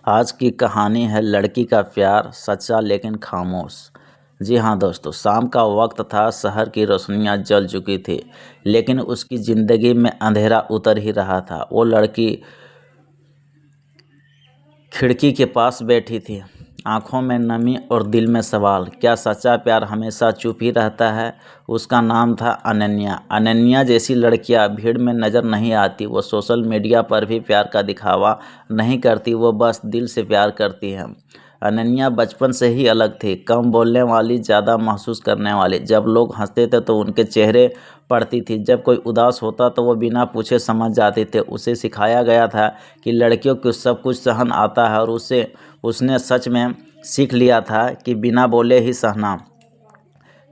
आज की कहानी है लड़की का प्यार सच्चा लेकिन खामोश। जी हाँ दोस्तों, शाम का वक्त था, शहर की रोशनियां जल चुकी थी, लेकिन उसकी ज़िंदगी में अंधेरा उतर ही रहा था। वो लड़की खिड़की के पास बैठी थी, आंखों में नमी और दिल में सवाल, क्या सच्चा प्यार हमेशा चुप ही रहता है? उसका नाम था अनन्या। अनन्या जैसी लड़कियां भीड़ में नज़र नहीं आती। वो सोशल मीडिया पर भी प्यार का दिखावा नहीं करती, वो बस दिल से प्यार करती है। अनन्या बचपन से ही अलग थी, कम बोलने वाली, ज़्यादा महसूस करने वाली। जब लोग हंसते थे तो उनके चेहरे पड़ती थी, जब कोई उदास होता तो वो बिना पूछे समझ जाते थे। उसे सिखाया गया था कि लड़कियों को सब कुछ सहन आता है, और उसने सच में सीख लिया था कि बिना बोले ही सहना।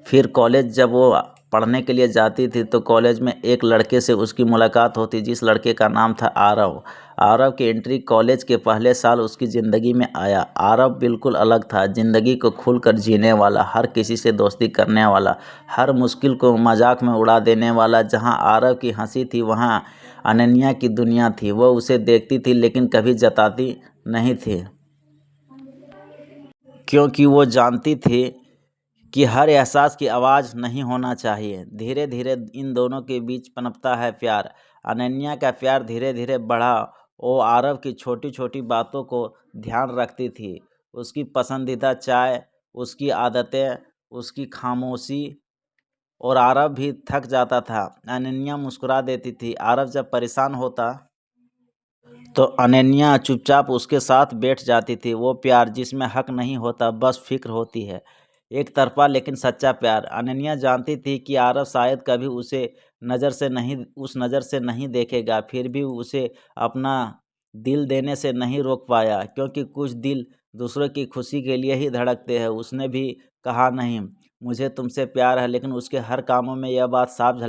फिर कॉलेज जब वो पढ़ने के लिए जाती थी तो कॉलेज में एक लड़के से उसकी मुलाकात होती, जिस लड़के का नाम था आरव। आरव की एंट्री कॉलेज के पहले साल उसकी ज़िंदगी में आया। आरव बिल्कुल अलग था, ज़िंदगी को खुलकर जीने वाला, हर किसी से दोस्ती करने वाला, हर मुश्किल को मजाक में उड़ा देने वाला। जहाँ आरव की हंसी थी वहाँ अनन्या की दुनिया थी। वह उसे देखती थी लेकिन कभी जताती नहीं थी, क्योंकि वो जानती थी कि हर एहसास की आवाज़ नहीं होना चाहिए। धीरे धीरे इन दोनों के बीच पनपता है प्यार। अनन्या का प्यार धीरे धीरे बढ़ा। वो आरव की छोटी छोटी बातों को ध्यान रखती थी, उसकी पसंदीदा चाय, उसकी आदतें, उसकी खामोशी। और आरव भी थक जाता था, अनन्या मुस्कुरा देती थी। आरव जब परेशान होता तो अनन्या चुपचाप उसके साथ बैठ जाती थी। वो प्यार जिसमें हक नहीं होता, बस फिक्र होती है। एक तरफा लेकिन सच्चा प्यार। अनन्या जानती थी कि आरव शायद कभी उस नज़र से नहीं देखेगा, फिर भी उसे अपना दिल देने से नहीं रोक पाया, क्योंकि कुछ दिल दूसरों की खुशी के लिए ही धड़कते हैं। उसने भी कहा नहीं, मुझे तुमसे प्यार है, लेकिन उसके हर कामों में यह बात साफ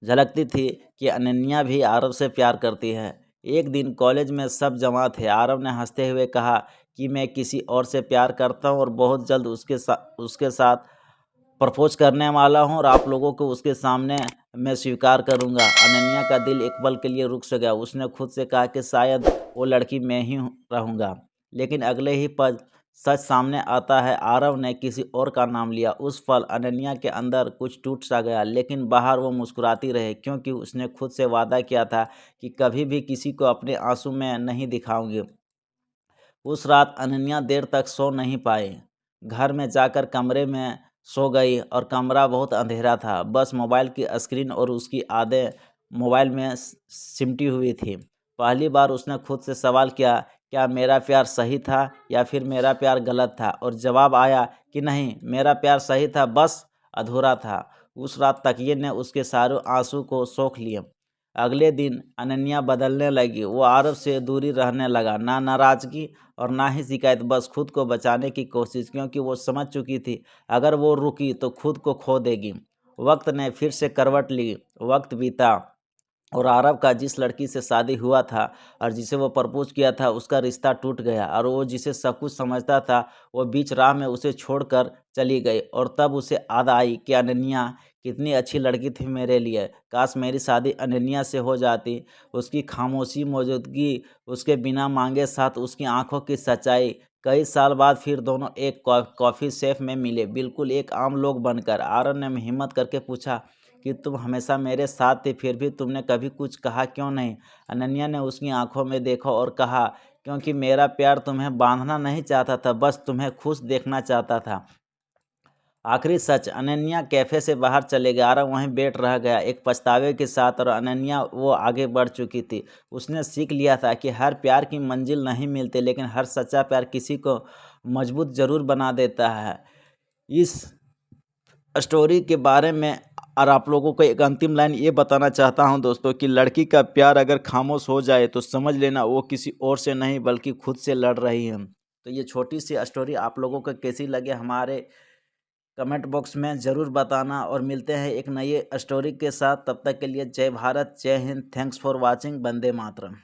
झलकती थी कि अनन्या भी आरव से प्यार करती है। एक दिन कॉलेज में सब जमा थे। आरव ने हंसते हुए कहा कि मैं किसी और से प्यार करता हूँ और बहुत जल्द उसके साथ प्रपोज करने वाला हूँ, और आप लोगों को उसके सामने मैं स्वीकार करूँगा। अनन्या का दिल एक पल के लिए रुक सा गया। उसने खुद से कहा कि शायद वो लड़की मैं ही रहूँगा, लेकिन अगले ही पल सच सामने आता है, आरव ने किसी और का नाम लिया। उस पल अनन्या के अंदर कुछ टूट सा गया, लेकिन बाहर वो मुस्कुराती रही, क्योंकि उसने खुद से वादा किया था कि कभी भी किसी को अपने आंसू में नहीं दिखाऊंगी। उस रात अनन्या देर तक सो नहीं पाई। घर में जाकर कमरे में सो गई, और कमरा बहुत अंधेरा था, बस मोबाइल की स्क्रीन और उसकी यादें मोबाइल में सिमटी हुई थी। पहली बार उसने खुद से सवाल किया, क्या मेरा प्यार सही था या फिर मेरा प्यार गलत था? और जवाब आया कि नहीं, मेरा प्यार सही था, बस अधूरा था। उस रात तकिए ने उसके सारे आंसू को सोख लिए। अगले दिन अनन्या बदलने लगी। वो आरव से दूरी रहने लगा, ना नाराज़गी और ना ही शिकायत, बस खुद को बचाने की कोशिश, क्योंकि वो समझ चुकी थी अगर वो रुकी तो खुद को खो देगी। वक्त ने फिर से करवट ली। वक्त बीता, और आरव का जिस लड़की से शादी हुआ था और जिसे वो प्रपोज किया था, उसका रिश्ता टूट गया, और वो जिसे सब कुछ समझता था वो बीच राह में उसे छोड़कर चली गई। और तब उसे याद आई कि अनन्या कितनी अच्छी लड़की थी मेरे लिए। काश मेरी शादी अनन्या से हो जाती। उसकी खामोशी, मौजूदगी, उसके बिना मांगे साथ, उसकी आंखों की सच्चाई। कई साल बाद फिर दोनों एक कॉफ़ी शेप में मिले, बिल्कुल एक आम लोग बनकर। आरव ने हिम्मत करके पूछा कि तुम हमेशा मेरे साथ थे, फिर भी तुमने कभी कुछ कहा क्यों नहीं? अनन्या ने उसकी आंखों में देखा और कहा, क्योंकि मेरा प्यार तुम्हें बांधना नहीं चाहता था, बस तुम्हें खुश देखना चाहता था। आखिरी सच। अनन्या कैफ़े से बाहर चले गए। आरव वहीं बैठ रह गया, एक पछतावे के साथ, और अनन्या वो आगे बढ़ चुकी थी। उसने सीख लिया था कि हर प्यार की मंजिल नहीं मिलती, लेकिन हर सच्चा प्यार किसी को मजबूत ज़रूर बना देता है। इस स्टोरी के बारे में और आप लोगों को एक अंतिम लाइन ये बताना चाहता हूं दोस्तों, कि लड़की का प्यार अगर खामोश हो जाए तो समझ लेना वो किसी और से नहीं बल्कि खुद से लड़ रही है। तो ये छोटी सी स्टोरी आप लोगों को कैसी लगे, हमारे कमेंट बॉक्स में ज़रूर बताना, और मिलते हैं एक नई स्टोरी के साथ। तब तक के लिए जय भारत, जय Hind, thanks for watching, Vande Mataram.